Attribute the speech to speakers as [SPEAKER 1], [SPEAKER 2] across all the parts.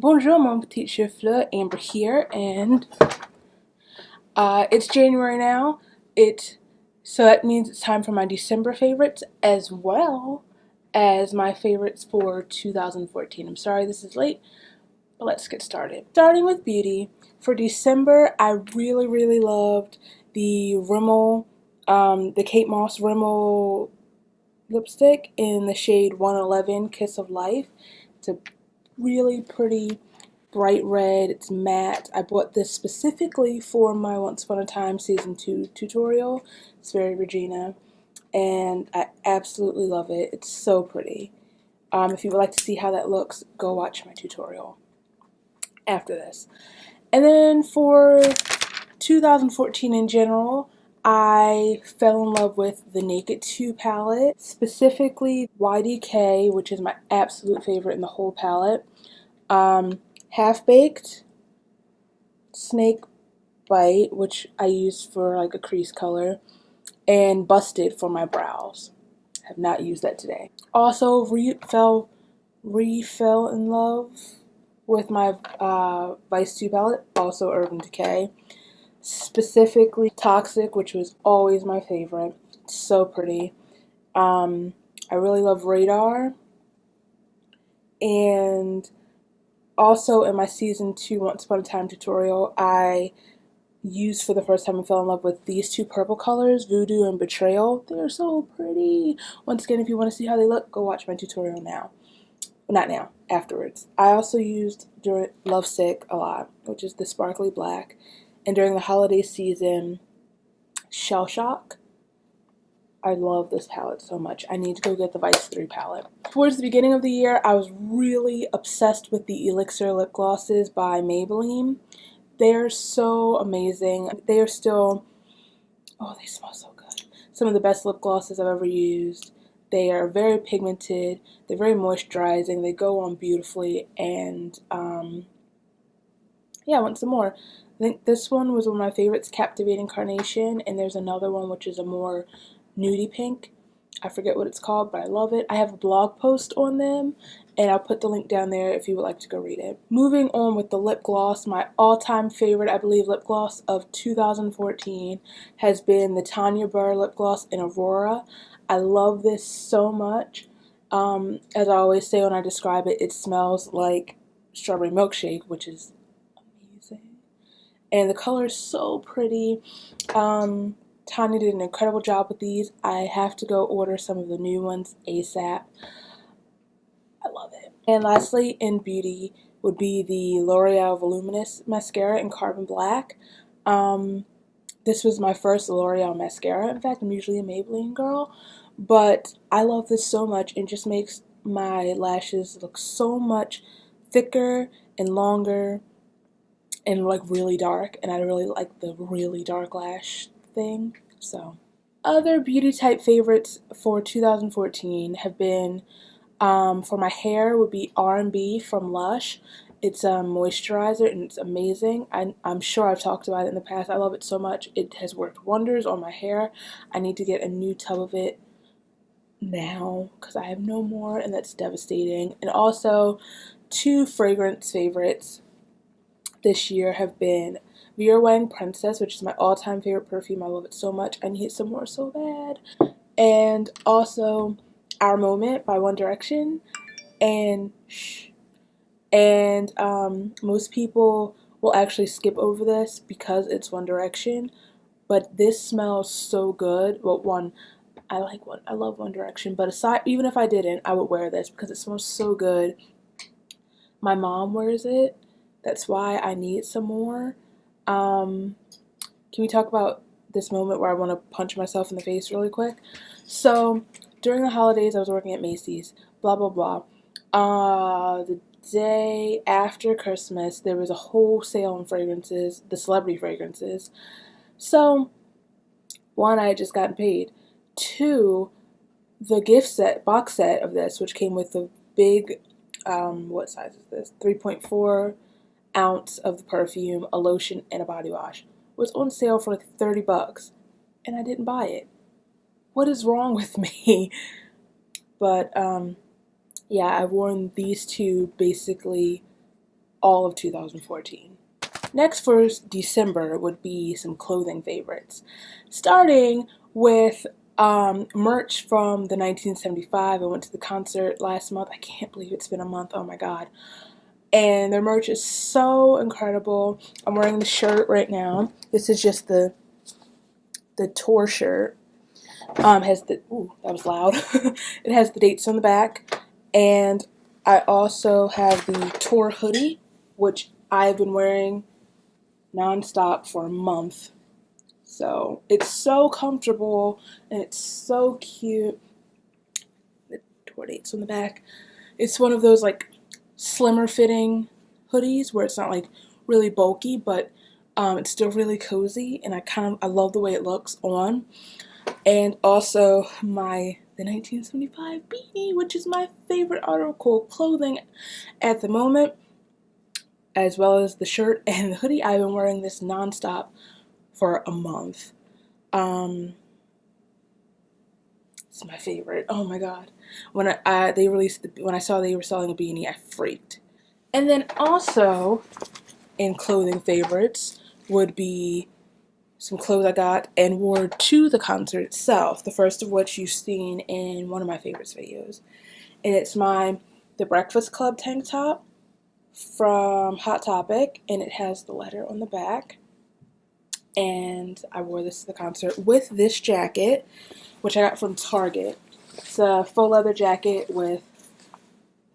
[SPEAKER 1] Bonjour, mon petit chauffeur, Amber here, and it's January now. So that means it's time for my December favorites as well as my favorites for 2014. I'm sorry this is late, but let's get started. Starting with beauty, for December, I really loved the Rimmel, the Kate Moss Rimmel lipstick in the shade 111 Kiss of Life. It's a really pretty bright red. It's matte. I bought this specifically for my Once Upon a Time Season 2 tutorial. It's very Regina, and I absolutely love it. It's so pretty. If you would like to see how that looks, go watch my tutorial after this. And then for 2014 in general, I fell in love with the Naked 2 palette, specifically YDK, which is my absolute favorite in the whole palette. Half Baked, Snake Bite, which I used for like a crease color, and Busted for my brows. Have not used that today. Also, fell in love with my Vice 2 palette, also Urban Decay. Specifically Toxic, which was always my favorite. It's so pretty. I really love Radar. And also in my Season 2 Once Upon a Time tutorial, I used for the first time and fell in love with these two purple colors, Voodoo and Betrayal. They're so pretty. Once again, if you want to see how they look, go watch my tutorial now. Not now, afterwards. I also used during Lovesick a lot, which is the sparkly black. And during the holiday season, Shell Shock. I love this palette so much. I need to go get the Vice 3 palette. Towards the beginning of the year, I was really obsessed with the Elixir lip glosses by Maybelline. They are so amazing. They are still, oh, they smell so good. Some of the best lip glosses I've ever used. They are very pigmented. They're very moisturizing. They go on beautifully. And yeah, I want some more. I think this one was one of my favorites, Captivating Carnation. And there's another one which is a more nudie pink. I forget what it's called, but I love it. I have a blog post on them, and I'll put the link down there if you would like to go read it. Moving on with the lip gloss, my all-time favorite, I believe, lip gloss of 2014 has been the Tanya Burr lip gloss in Aurora. I love this so much. As I always say when I describe it, it smells like strawberry milkshake, which is amazing. And the color is so pretty. Tanya did an incredible job with these. I have to go order some of the new ones ASAP. I love it. And lastly, in beauty would be the L'Oreal Voluminous Mascara in Carbon Black. This was my first L'Oreal mascara. In fact, I'm usually a Maybelline girl, but I love this so much. It just makes my lashes look so much thicker and longer and like really dark, and I really like the really dark lash thing. So other beauty type favorites for 2014 have been for my hair would be R&B from Lush. It's a moisturizer and it's amazing. I'm sure I've talked about it in the past. I love it so much. It has worked wonders on my hair. I need to get a new tub of it now because I have no more, and that's devastating. And also two fragrance favorites this year have been Vera Wang Princess, which is my all-time favorite perfume. I love it so much. I need some more so bad. And also Our Moment by One Direction. And most people will actually skip over this because it's One Direction. But this smells so good. Well, I love One Direction. But even if I didn't, I would wear this because it smells so good. My mom wears it. That's why I need some more. Can we talk about this moment where I want to punch myself in the face really quick? So, during the holidays, I was working at Macy's, blah, blah, blah. The day after Christmas, there was a whole sale on fragrances, the celebrity fragrances. So, one, I had just gotten paid. Two, the box set of this, which came with the big, what size is this? 3.4 ounce of the perfume, a lotion, and a body wash was on sale for like $30, and I didn't buy it. What is wrong with me? But yeah, I've worn these two basically all of 2014. Next for December would be some clothing favorites, starting with merch from the 1975. I went to the concert last month. I can't believe it's been a month. Oh my god. And their merch is so incredible. I'm wearing the shirt right now. This is just the tour shirt. Has the, ooh, that was loud. It has the dates on the back. And I also have the tour hoodie, which I've been wearing nonstop for a month. So it's so comfortable and it's so cute. The tour dates on the back. It's one of those like slimmer fitting hoodies where it's not like really bulky, but it's still really cozy, and I love the way it looks on. And also the 1975 beanie, which is my favorite article of clothing at the moment, as well as the shirt and the hoodie. I've been wearing this nonstop for a month. It's my favorite. Oh my god. When when I saw they were selling a beanie, I freaked. And then also in clothing favorites would be some clothes I got and wore to the concert itself, the first of which you've seen in one of my favorites videos. And it's The Breakfast Club tank top from Hot Topic, and it has the letter on the back. And I wore this to the concert with this jacket, which I got from Target. It's a faux leather jacket with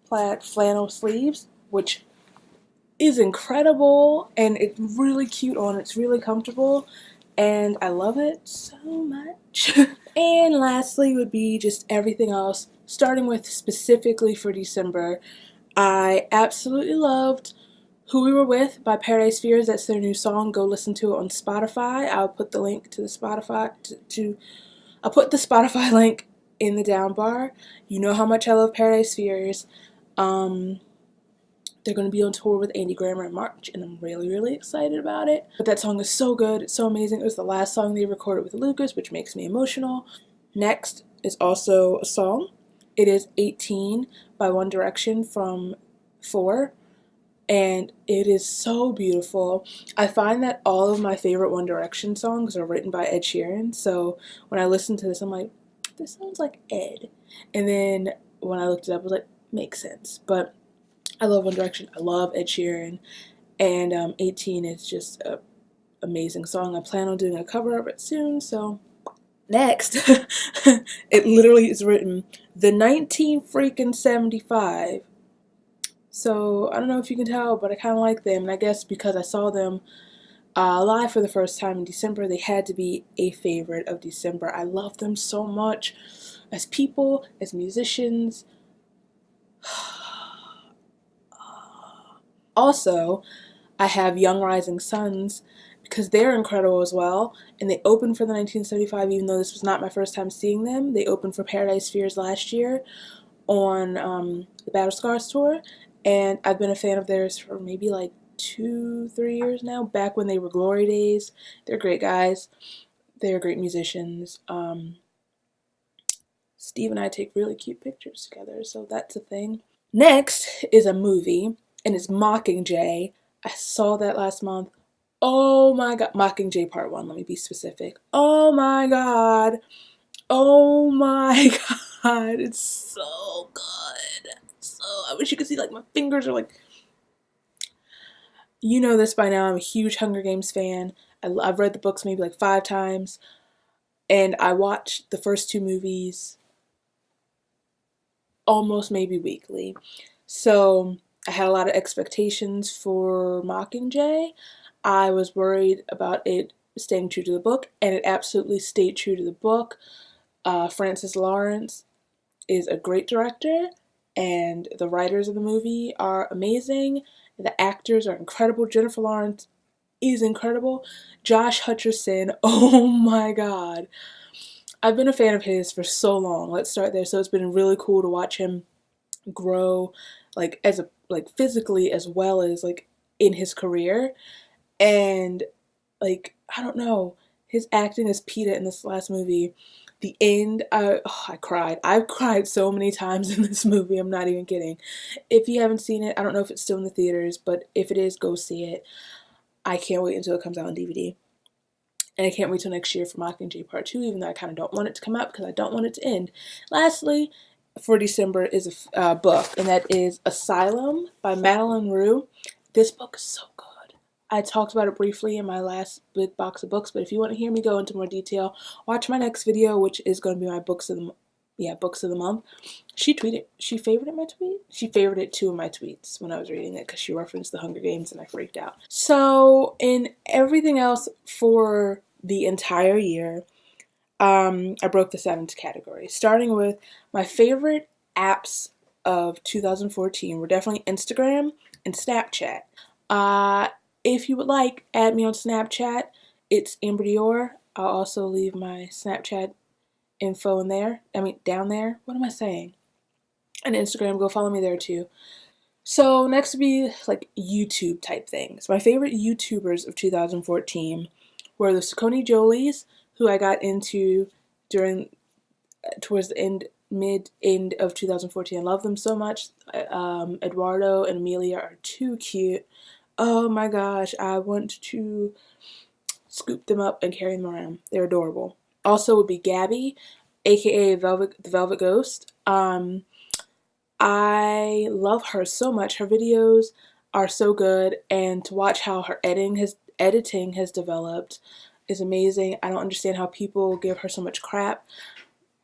[SPEAKER 1] plaid flannel sleeves, which is incredible, and it's really cute on. It's really comfortable, and I love it so much. And lastly would be just everything else, starting with specifically for December. I absolutely loved Who We Were With by Paradise Fears. That's their new song. Go listen to it on Spotify. I'll put the link to the Spotify I'll put the Spotify link in the down bar. You know how much I love Paradise Fears. They're going to be on tour with Andy Grammer in March, and I'm really, really excited about it. But that song is so good. It's so amazing. It was the last song they recorded with Lucas, which makes me emotional. Next is also a song. It is 18 by One Direction from 4, and it is so beautiful. I find that all of my favorite One Direction songs are written by Ed Sheeran, so when I listen to this, I'm like, this sounds like Ed. And then when I looked it up, I was like, makes sense. But I love One Direction. I love Ed Sheeran. And 18 is just an amazing song. I plan on doing a cover of it soon. So next, it literally is written the 1975. So I don't know if you can tell, but I kind of like them. And I guess because I saw them live for the first time in December, they had to be a favorite of December. I love them so much as people, as musicians. Also, I have Young Rising Suns because they're incredible as well, and they opened for the 1975, even though this was not my first time seeing them. They opened for Paradise Fears last year on the Battle Scars tour, and I've been a fan of theirs for maybe like 2-3 years now, back when they were Glory Days. They're great guys. They're great musicians. Steve and I take really cute pictures together, so that's a thing. Next is a movie, and it's Mockingjay. I saw that last month. Oh my god. Mockingjay Part 1, let me be specific. Oh my god. Oh my god. It's so good. So, I wish you could see, like, my fingers are like... You know this by now. I'm a huge Hunger Games fan. I've read the books maybe like 5 times. And I watched the first 2 movies almost maybe weekly. So I had a lot of expectations for Mockingjay. I was worried about it staying true to the book, and it absolutely stayed true to the book. Francis Lawrence is a great director, and the writers of the movie are amazing. The actors are incredible. Jennifer Lawrence is incredible. Josh Hutcherson, oh my god. I've been a fan of his for so long. Let's start there. So it's been really cool to watch him grow, like physically as well as like in his career. And like, I don't know, his acting as Peeta in this last movie The end, I cried. I've cried so many times in this movie, I'm not even kidding. If you haven't seen it, I don't know if it's still in the theaters, but if it is, go see it. I can't wait until it comes out on DVD. And I can't wait till next year for Mockingjay Part 2, even though I kind of don't want it to come out because I don't want it to end. Lastly, for December is a book, and that is Asylum by Madeline Rue. This book is so good. I talked about it briefly in my last big box of books, but if you want to hear me go into more detail, watch my next video, which is going to be my books of the month. She favorited my tweet? She favorited 2 of my tweets when I was reading it because she referenced the Hunger Games and I freaked out. So in everything else for the entire year, I broke this out into categories, starting with my favorite apps of 2014 were definitely Instagram and Snapchat. If you would like, add me on Snapchat. It's Amber Dior. I'll also leave my Snapchat info in there. Down there. What am I saying? And Instagram, go follow me there too. So next would be like YouTube type things. My favorite YouTubers of 2014 were the Saucony Jolies, who I got into towards the mid-end of 2014. I love them so much. Eduardo and Amelia are too cute. Oh my gosh, I want to scoop them up and carry them around. They're adorable. Also would be Gabby, aka the Velvet Ghost. I love her so much. Her videos are so good, and to watch how her editing has developed is amazing. I don't understand how people give her so much crap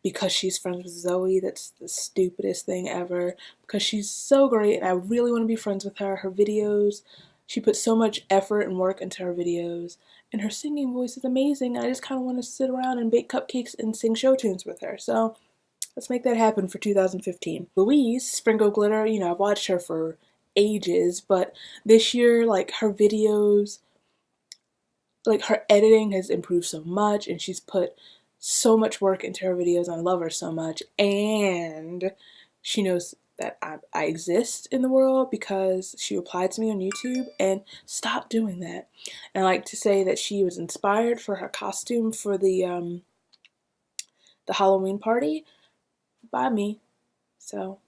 [SPEAKER 1] because she's friends with Zoe. That's the stupidest thing ever, because she's so great and I really want to be friends with her. Her videos, she puts so much effort and work into her videos, and her singing voice is amazing. I just kind of want to sit around and bake cupcakes and sing show tunes with her. So let's make that happen for 2015. Louise, Sprinkle Glitter, I've watched her for ages, but this year, like, her videos, like, her editing has improved so much, and she's put so much work into her videos. I love her so much, and she knows that I exist in the world because she replied to me on YouTube, and stop doing that. And I like to say that she was inspired for her costume for the Halloween party by me. So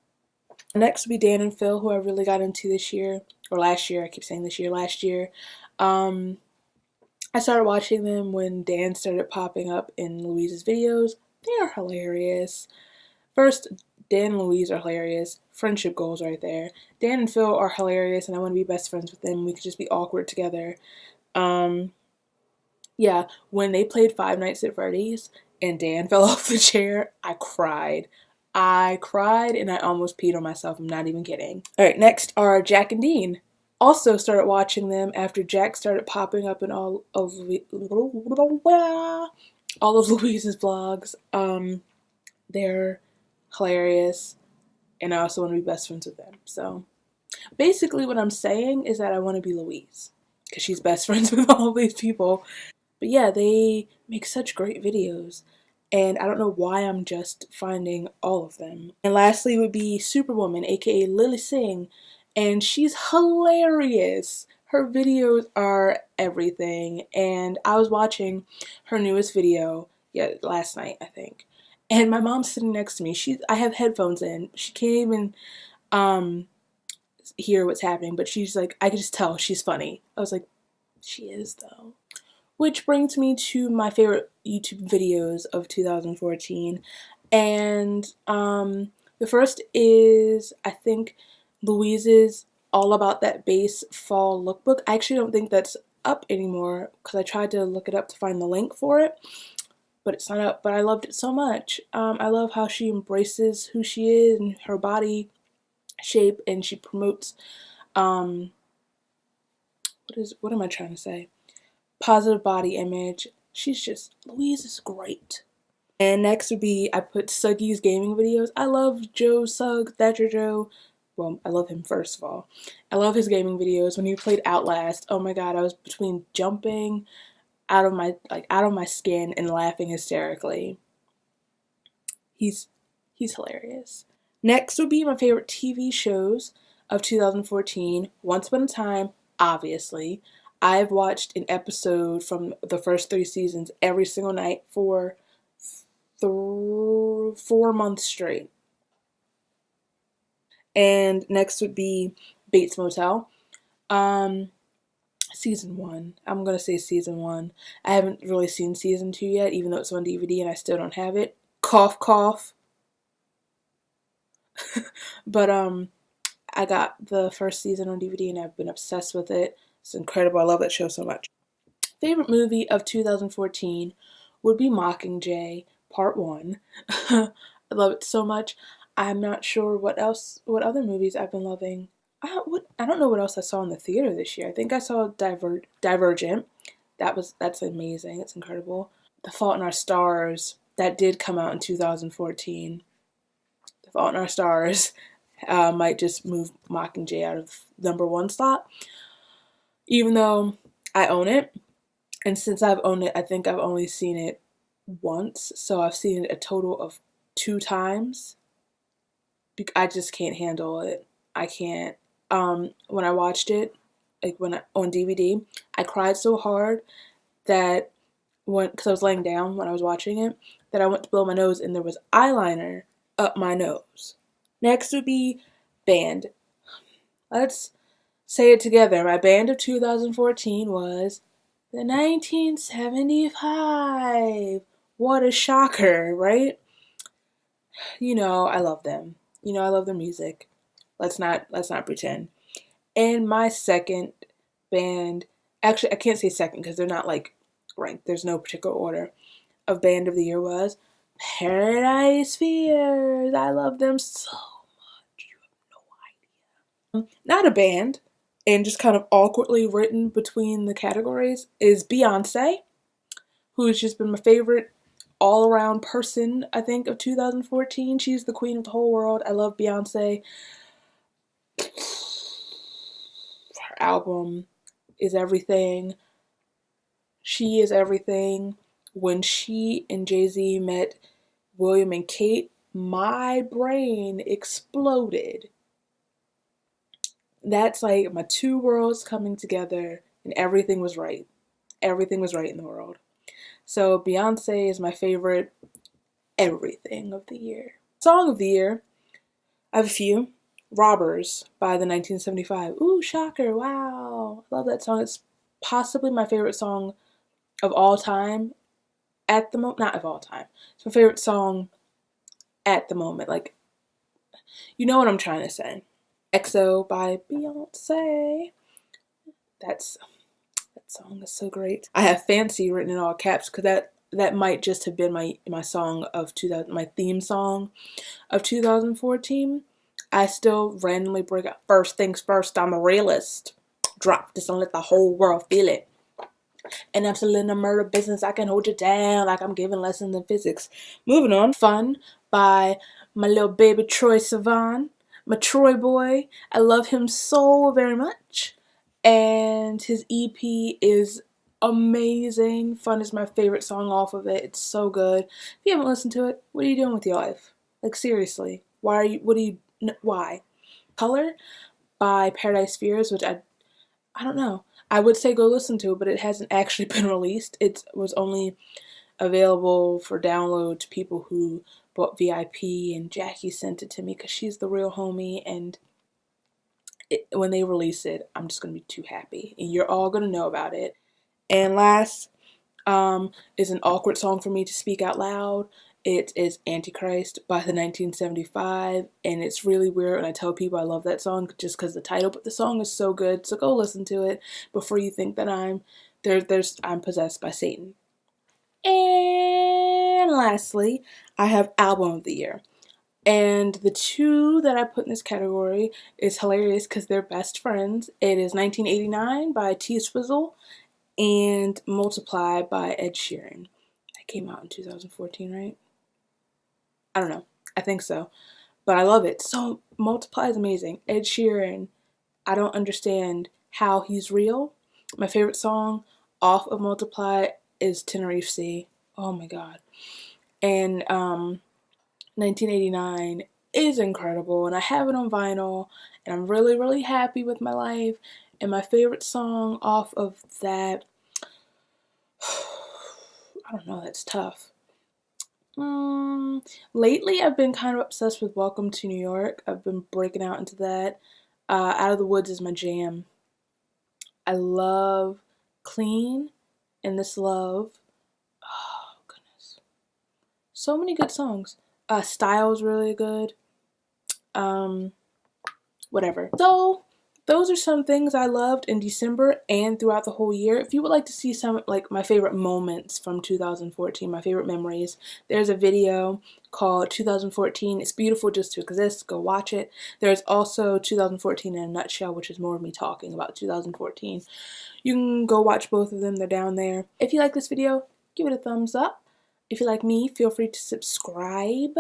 [SPEAKER 1] next would be Dan and Phil, who I really got into this year, or last year. I keep saying this year, last year. I started watching them when Dan started popping up in Louise's videos. They are hilarious. First, Dan and Louise are hilarious. Friendship goals right there. Dan and Phil are hilarious, and I want to be best friends with them. We could just be awkward together. Yeah, when they played Five Nights at Freddy's and Dan fell off the chair, I cried. And I almost peed on myself. I'm not even kidding. Alright, next are Jack and Dean. Also started watching them after Jack started popping up in all of Louise's vlogs. They're hilarious, and I also want to be best friends with them. So basically what I'm saying is that I want to be Louise, because she's best friends with all of these people. But yeah, they make such great videos, and I don't know why I'm just finding all of them. And lastly would be Superwoman, aka Lily Singh, and she's hilarious. Her videos are everything, and I was watching her newest video last night, I think, and my mom's sitting next to me. I have headphones in. She can't even hear what's happening, but she's like, I could just tell she's funny. I was like, she is though. Which brings me to my favorite YouTube videos of 2014, and the first is, I think, Louise's All About That Bass Fall Lookbook. I actually don't think that's up anymore because I tried to look it up to find the link for it, but it's not up. But I loved it so much. I love how she embraces who she is and her body shape, and she promotes what am I trying to say? Positive body image. Louise is great. And next would be, I put Suggy's gaming videos. I love Joe Sugg, Thatcher Joe. Well, I love him first of all. I love his gaming videos. When he played Outlast, oh my god, I was between jumping out of my skin and laughing hysterically. He's hilarious. Next would be my favorite TV shows of 2014. Once Upon a Time, obviously. I've watched an episode from the first 3 seasons every single night for 4 months straight. And next would be Bates Motel. Season 1. I'm gonna say season 1. I haven't really seen season 2 yet, even though it's on DVD and I still don't have it. Cough, cough. But I got the first season on DVD and I've been obsessed with it. It's incredible. I love that show so much. Favorite movie of 2014 would be Mockingjay Part 1. I love it so much. I'm not sure what other movies I've been loving. I don't know what else I saw in the theater this year. I think I saw Divergent. That's amazing. It's incredible. The Fault in Our Stars, that did come out in 2014. The Fault in Our Stars might just move Mockingjay out of #1 slot, even though I own it. And since I've owned it, I think I've only seen it once, so I've seen it a total of 2 times. I just can't handle it. I can't. When I watched it, like on DVD, I cried so hard that because I was laying down when I was watching it, that I went to blow my nose and there was eyeliner up my nose. Next would be band. Let's say it together. My band of 2014 was the 1975. What a shocker, right? I love them. I love their music. Let's not pretend. And my second band, actually I can't say second because they're not like ranked. There's no particular order of band of the year was Paradise Fears. I love them so much. You have no idea. Not a band, and just kind of awkwardly written between the categories is Beyonce, who's just been my favorite all around person, I think, of 2014. She's the queen of the whole world. I love Beyonce. Her album is everything. She is everything. When she and Jay-Z met William and Kate, my brain exploded. That's like my 2 worlds coming together and everything was right. Everything was right in the world. So Beyonce is my favorite everything of the year. Song of the year, I have a few. Robbers by the 1975. Ooh, shocker, wow. I love that song. It's possibly my favorite song of all time at the moment. Not of all time. It's my favorite song at the moment. Like, you know what I'm trying to say. XO by Beyonce. That song is so great. I have Fancy written in all caps because that might just have been my song of 2000, my theme song of 2014. I still randomly break out. First things first, I'm a realist. Drop this and let the whole world feel it. And I'm still in the murder business. I can hold you down like I'm giving lessons in physics. Moving on. Fun by my little baby Troye Sivan. My Troy boy. I love him so very much. And his EP is amazing. Fun is my favorite song off of it. It's so good. If you haven't listened to it, what are you doing with your life? Like, seriously. Why? Color by Paradise Fears, which I don't know. I would say go listen to it, but it hasn't actually been released. It was only available for download to people who bought VIP, and Jackie sent it to me because she's the real homie, and when they release it, I'm just going to be too happy, and you're all going to know about it. And last is an awkward song for me to speak out loud. It is Antichrist by the 1975, and it's really weird when I tell people I love that song just because the title, but the song is so good, so go listen to it before you think that I'm possessed by Satan. And lastly, I have Album of the Year. And the 2 that I put in this category is hilarious because they're best friends. It is 1989 by T-Swizzle and Multiply by Ed Sheeran. That came out in 2014, right? I don't know. I think so. But I love it. So Multiply is amazing. Ed Sheeran, I don't understand how he's real. My favorite song off of Multiply is Tenerife Sea. Oh my god. And 1989 is incredible, and I have it on vinyl, and I'm really, really happy with my life. And my favorite song off of that, I don't know, that's tough. Lately I've been kind of obsessed with Welcome to New York. I've been breaking out into that. Out of the Woods is my jam. I love Clean and This Love. Oh, goodness. So many good songs. Style's really good. Um, Whatever. So, those are some things I loved in December and throughout the whole year. If you would like to see some, like, my favorite moments from 2014, my favorite memories, there's a video called 2014 It's Beautiful Just to Exist. Go watch it. There's also 2014 in a Nutshell, which is more of me talking about 2014. You can go watch both of them. They're down there. If you like this video, give it a thumbs up. If you like me, feel free to subscribe.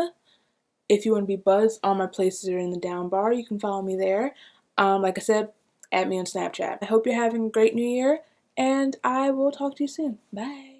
[SPEAKER 1] If you want to be buzzed, all my places are in the down bar. You can follow me there. Like I said, add me on Snapchat. I hope you're having a great new year, and I will talk to you soon. Bye.